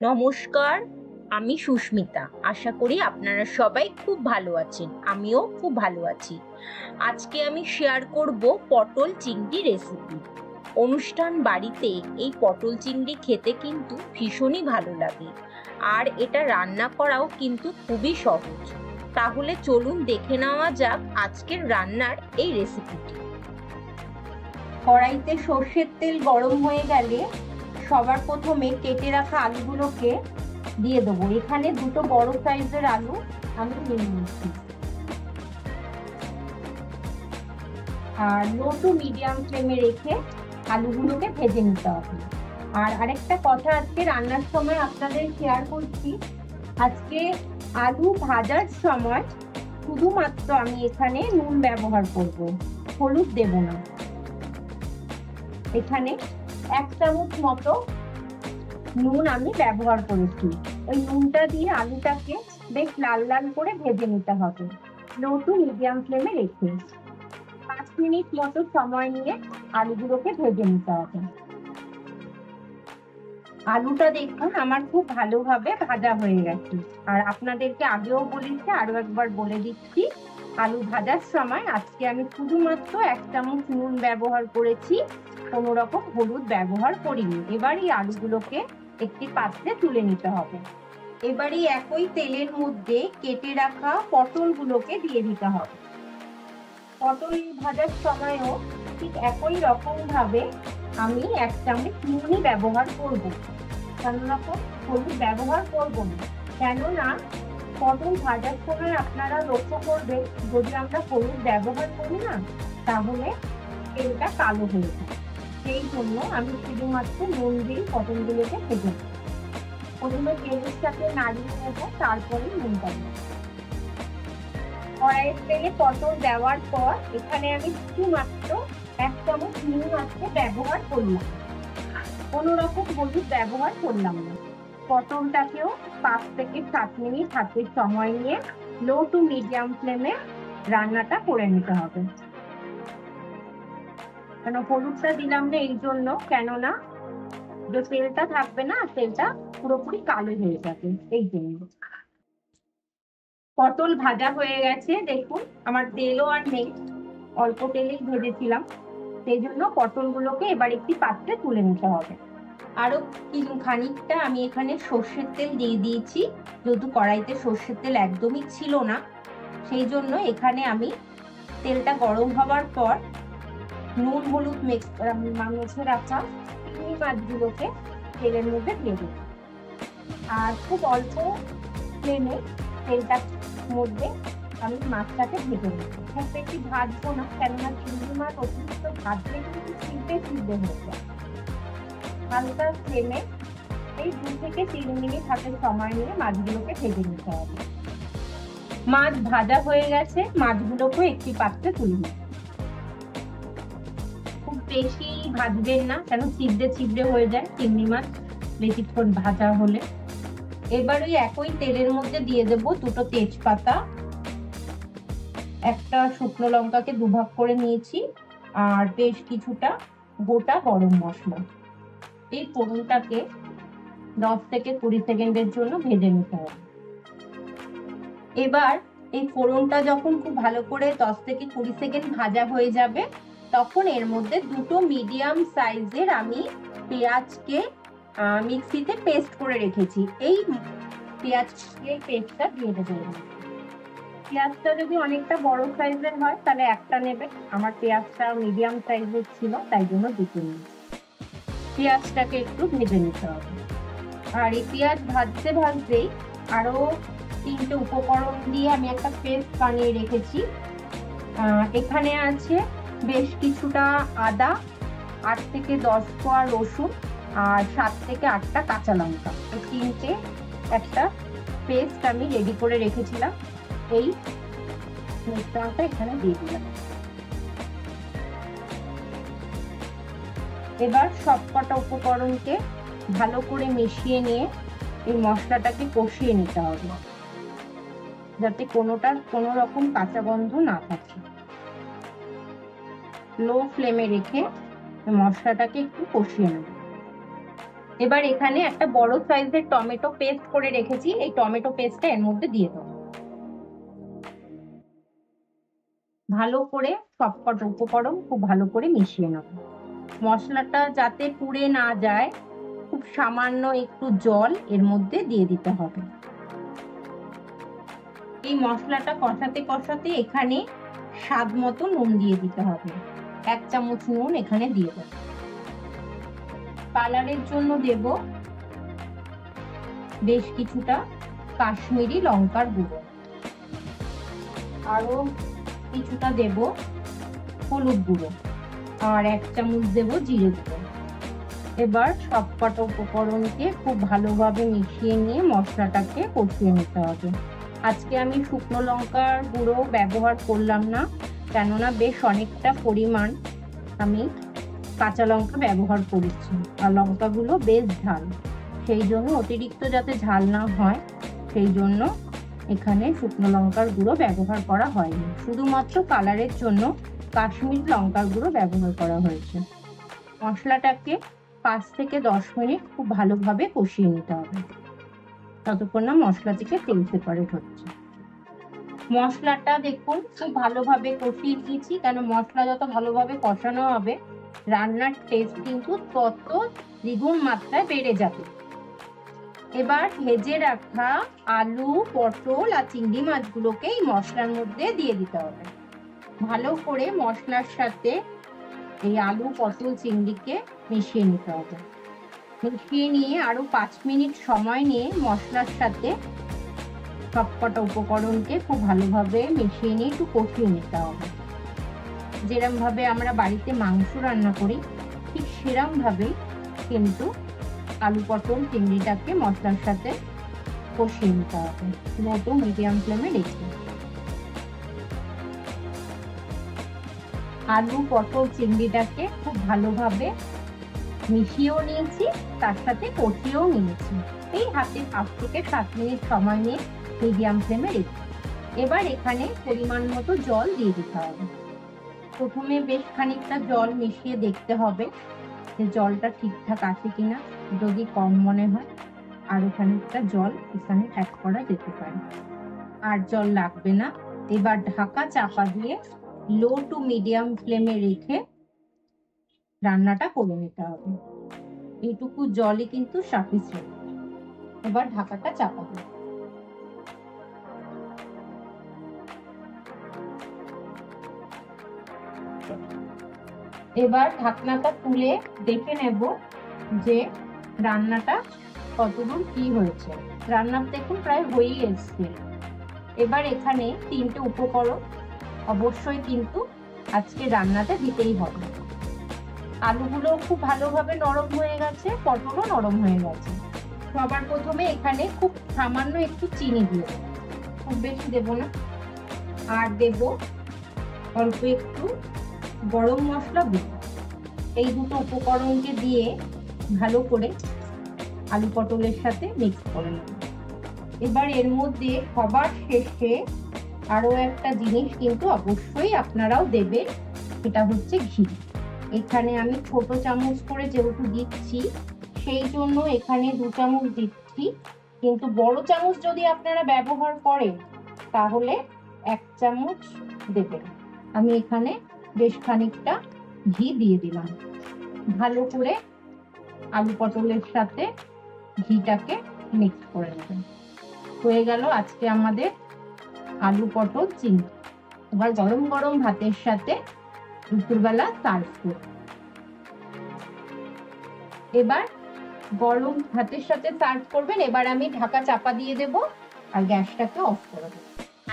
নমস্কার, আমি সুস্মিতা। আশা করি আপনারা সবাই খুব ভালো আছেন। আমিও খুব ভালো আছি। আজকে আমি শেয়ার করব পটল চিংড়ি রেসিপি। অনুষ্ঠান বাড়িতে এই পটল চিংড়ি খেতে কিন্তু ভীষণই ভালো লাগে, আর এটা রান্না করাও কিন্তু খুবই সহজ। তাহলে চলুন দেখে নেওয়া যাক আজকের রান্নার এই রেসিপিটি। কড়াইতে সর্ষের তেল গরম হয়ে গেলে সবার প্রথমে কেটে রাখা আলুগুলোকে দিয়ে দেবো। এখানে দুটো বড় সাইজের আলু আমি নিয়ে নিচ্ছি। আর লো টু মিডিয়াম ফ্লেমে রেখে আলুগুলোকে ভেজে নিতে হবে। আর আরেকটা কথা আজকে রান্নার সময় আপনাদের শেয়ার করছি, আজকে আলু ভাজার সময় শুধুমাত্র আমি এখানে নুন ব্যবহার করব, হলুদ দেব না। এখানে 1 চামচ মতো নুন আমি ব্যবহার করেছি। ওই নুনটা দিয়ে আলুটাকে বেশ লাল লাল করে ভেজে নিতে হবে, লো টু মিডিয়াম ফ্লেমে রেখে 5 মিনিট মতো সময় নিয়ে আলুগুলোকে ভেজে নিতে হবে। আলুটা দেখুন আমার খুব ভালোভাবে ভাজা হয়ে গেছে। আর আপনাদেরকে আগেও বলেছি, আরো একবার বলে দিচ্ছি, আলু ভাজার সময় আজকে আমি শুধুমাত্র 1 চামচ নুন ব্যবহার করেছি, কোনো রকম হলুদ ব্যবহার করিনি। এবার এই আলুগুলোকে একটি পাত্রে তুলে নিতে হবে। এবারে একই তেলের মধ্যে কেটে রাখা পটলগুলোকে দিয়ে দিতে হবে। পটল ভাজার সময়ও ঠিক একই রকম ভাবে আমি 1 চামচ নুনই ব্যবহার করব, কোনো রকম হলুদ ব্যবহার করব না। কেননা পটল ভাজার সময় আপনারা লক্ষ্য করবেন, যদি আমরা হলুদ ব্যবহার করি না তাহলে তেলটা কালো হয়ে যায়। সেই জন্য আমি শুধুমাত্র নুন দিয়ে পটলগুলোকে ভেজে নেব। প্রথমে তেলের সাথে নাড়িয়ে নেব, তারপরে নুনটা দেব। কড়াইয়ের তেলে পটল দেওয়ার পর এখানে আমি শুধুমাত্র 1 চামচ নুন আজকে ব্যবহার করলাম, কোনো রকম হলুদ ব্যবহার করলাম না। পটলটাকেও 5 থেকে 7 মিনিট হাতে সময় নিয়ে লো টু মিডিয়াম ফ্লেমে রান্নাটা করে নিতে হবে। কেন হলুদটা দিলাম না এই জন্য, কেননা যে তেলটা থাকবে না, তেলটা পুরোপুরি কালো হয়ে যাবে, এই জন্য। পটল ভাজা হয়ে গেছে, দেখুন আমার তেলও আর নেই, অল্প তেলেই ভেজেছিলাম। সেই জন্য পটলগুলোকে এবার একটি পাত্রে তুলে নিতে হবে। আরো খানিকটা আমি এখানে সর্ষের তেল দিয়ে দিয়েছি, যেহেতু কড়াইতে সর্ষের তেল একদমই ছিল না, সেই জন্য এখানে আমি তেলটা গরম হওয়ার পর নুন হলুদ মেখে রাখা চিংড়ি মাছগুলোকে তেলের মধ্যে দিয়ে দেব। আর খুব অল্প ফ্লেমে তেলটার মধ্যে আমি মাছটাকে ভেজে নেব। খুব বেশি ভাজবো না, কেননা চিংড়ি মাছ অতিরিক্ত ভাজলে কিন্তু সিদ্ধে হয়ে যায়। হালকা ফ্লেমে এই 2 থেকে 3 মিনিট হাতে সময় নিয়ে মাছগুলোকে ভেজে নিতে হবে। মাছ ভাজা হয়ে গেছে, মাছগুলোকে একটি পাত্রে তুলে নিন। খুব বেশি ভাজবেন না, কেন ছিদ্রে হয়ে যায় চিংড়ি মাছ বেশিক্ষণ ভাজা হলে। এবার ওই একই তেলের মধ্যে দিয়ে দেব 2টো তেজপাতা, একটা শুকনো লঙ্কাকে দুভাগ করে নিয়েছি, আর বেশ কিছুটা গোটা গরম মশলা। এই ফোড়নটাকে 10 থেকে 20 সেকেন্ডের জন্য ভেজে নিতে হবে। এবার এই ফোড়নটা যখন খুব ভালো করে 10 থেকে 20 সেকেন্ড ভাজা হয়ে যাবে, তখন এর মধ্যে 2টো মিডিয়াম সাইজের আমি পেঁয়াজকে মিক্সিতে পেস্ট করে রেখেছি, এই পেঁয়াজের পেস্টটা দিয়ে দেবো। পেঁয়াজটা যদি অনেকটা বড় সাইজের হয় তাহলে একটা নেবে, আমার পেঁয়াজটা মিডিয়াম সাইজের ছিল তাই জন্য 2টো নিয়েছি। পেঁয়াজটাকে একটু ভেজে নিতে হবে। আর এই পেঁয়াজ ভাজতেই আরো 3টে উপকরণ দিয়ে আমি একটা পেস্ট বানিয়ে রেখেছি। এখানে আছে বেশ কিছুটা আদা, 8 থেকে 10 কোয়া রসুন, আর 7 থেকে 8টা কাঁচা লঙ্কা। এই 3টে একটা পেস্ট আমি রেডি করে রেখেছিলাম, এই মিশ্রণটা এখানে দিয়ে দিলাম। এবার সবকটা উপকরণকে ভালো করে মিশিয়ে নিয়ে এই মশলাটাকে কষিয়ে নিতে হবে, যাতে কোনো রকম কাঁচা গন্ধ না থাকে। লো ফ্লেমে রেখে মশলাটাকে একটু কষিয়ে নেব। এবার এখানে একটা বড় সাইজের টমেটো পেস্ট করে রেখেছি, এই টমেটো পেস্টটা এর মধ্যে দিয়ে দেবো। ভালো করে সবকটা উপকরণ খুব ভালো করে মিশিয়ে নেব। মশলাটা যাতে পুড়ে না যায়, খুব সামান্য একটু জল এর মধ্যে দিয়ে দিতে হবে। এই মশলাটা কষাতে কষাতে এখানে স্বাদ মতো নুন দিয়ে দিতে হবে। 1 চামচ নুন এখানে দিয়ে দেব। কালারের জন্য দেব বেশ কিছুটা কাশ্মীরি লঙ্কার গুঁড়ো, আরো কিছুটা দেব হলুদ গুঁড়ো, আর 1 চামচ দেব জিরে গুঁড়ো। এবার সবকটা উপকরণকে খুব ভালোভাবে মিশিয়ে নিয়ে মশলাটাকে কষিয়ে নিতে হবে। আজকে আমি শুকনো লঙ্কার গুঁড়ো ব্যবহার করলাম না, কেননা বেশ অনেকটা পরিমাণ আমি কাঁচা লঙ্কা ব্যবহার করেছি, আর লঙ্কাগুলো বেশ ঝাল, সেই জন্য অতিরিক্ত যাতে ঝাল না হয় সেই জন্য এখানে শুকনো লঙ্কার গুঁড়ো ব্যবহার করা হয়নি। শুধুমাত্র কালারের জন্য কাশ্মীরি লঙ্কার গুঁড়ো ব্যবহার করা হয়েছে। মশলাটাকে 5 থেকে 10 মিনিট খুব ভালোভাবে কষিয়ে নিতে হবে, ততক্ষণ না মশলা থেকে তেল সেপারেট হচ্ছে। মশলাটা দেখুন খুব ভালোভাবে কষিয়ে নিয়েছি, কেন মশলা যত ভালোভাবে কষানো হবে রান্নার টেস্ট কিন্তু তত দ্বিগুণ মাত্রায় বেড়ে যাবে। এবার ভেজে রাখা আলু, পটল আর চিংড়ি মাছগুলোকে এই মশলার মধ্যে দিয়ে দিতে হবে। ভালো করে মশলার সাথে এই আলু, পটল, চিংড়িকে মিশিয়ে নিতে হবে। মিশিয়ে নিয়ে আরো 5 মিনিট সময় নিয়ে মশলার সাথে সবকটা উপকরণকে খুব ভালোভাবে মিশিয়ে নিয়ে একটু কষিয়ে নিতে হবে। যেরকম ভাবে আমরা বাড়িতে মাংস রান্না করি ঠিক সেরকম ভাবেই কিন্তু আলু, পটল, চিংড়িটাকে মশলার সাথে কষিয়ে নিতে হবে, লো টু মিডিয়াম ফ্লেমে রেখে। আলু, পটল, চিংড়িটাকে খুব ভালোভাবে মিশিয়েও নিয়েছি, তার সাথে কষিয়েও নিয়েছি। এই হাতে 5 থেকে 7 মিনিট সময় নিয়ে মিডিয়াম ফ্লেমে রেখে এবার এখানে পরিমাণ মতো জল দিয়ে দিতে হবে। প্রথমে বেশ খানিকটা জল মিশিয়ে দেখতে হবে যে জলটা ঠিকঠাক আছে কিনা। যদি কম মনে হয় আরো খানিকটা জল এখানে অ্যাড করা যেতে পারে, আর জল লাগবে না। এবার ঢাকা চাপা দিয়ে লো টু মিডিয়াম ফ্লেমে রেখে রান্নাটা করে নিতে হবে। এইটুকু জলই কিন্তু সাফিসিয়েন্ট। এবার ঢাকাটা চাপা দিই। এবার ঢাকনাটা তুলে দেখে নেব যে রান্নাটা কতদূর কি হয়েছে। রান্না দেখুন প্রায় হয়েই এসছে। এবার এখানে 3টে উপকরণ অবশ্যই কিন্তু আজকে রান্নাতে দিতেই হবে। আলুগুলো খুব ভালোভাবে নরম হয়ে গেছে, পটলও নরম হয়ে গেছে। সবার প্রথমে এখানে খুব সামান্য একটু চিনি দিয়ে দেবো, খুব বেশি দেবো না। আর দেব অল্প একটু গরম মশলা গুঁড়ো। এই দুটো উপকরণকে দিয়ে ভালো করে আলু পটলের সাথে মিক্স করে নেব। এবার এর মধ্যে সবার শেষে আরো একটা জিনিস কিন্তু অবশ্যই আপনারাও দেবেন, সেটা হচ্ছে ঘি। এখানে আমি ছোট চামচ করে যেহেতু দিচ্ছি সেই জন্য এখানে 2 চামচ দিচ্ছি, কিন্তু বড় চামচ যদি আপনারা ব্যবহার করেন তাহলে 1 চামচ দেবেন। আমি এখানে বেশ খানিকটা ঘি দিয়ে দিলাম। ভালো করে আলু পটলের সাথে ঘিটাকে মিক্স করে নেবেন। হয়ে গেল আজকে আমাদের আলু পটল চিংড়ি। এবার গরম গরম ভাতের সাথে দুপুরবেলা সার্ভ করব। এবার গরম ভাতের সাথে সার্ভ করবেন। এবার আমি ঢাকা চাপা দিয়ে দেব আর গ্যাসটাকে অফ করে দেব।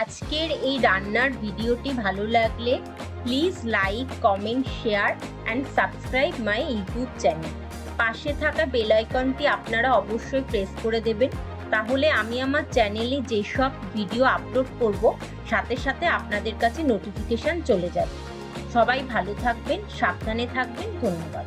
আজকের এই রান্নার ভিডিওটি ভালো লাগলে please like, comment, share and subscribe my YouTube channel. পাশে থাকা বেল আইকনটি আপনারা অবশ্যই প্রেস করে দেবেন, তাহলে আমি আমার চ্যানেলে যেসব ভিডিও আপলোড করব সাথে সাথে আপনাদের কাছে নোটিফিকেশন চলে যাবে। সবাই ভালো থাকবেন, সাবধানে থাকবেন। ধন্যবাদ।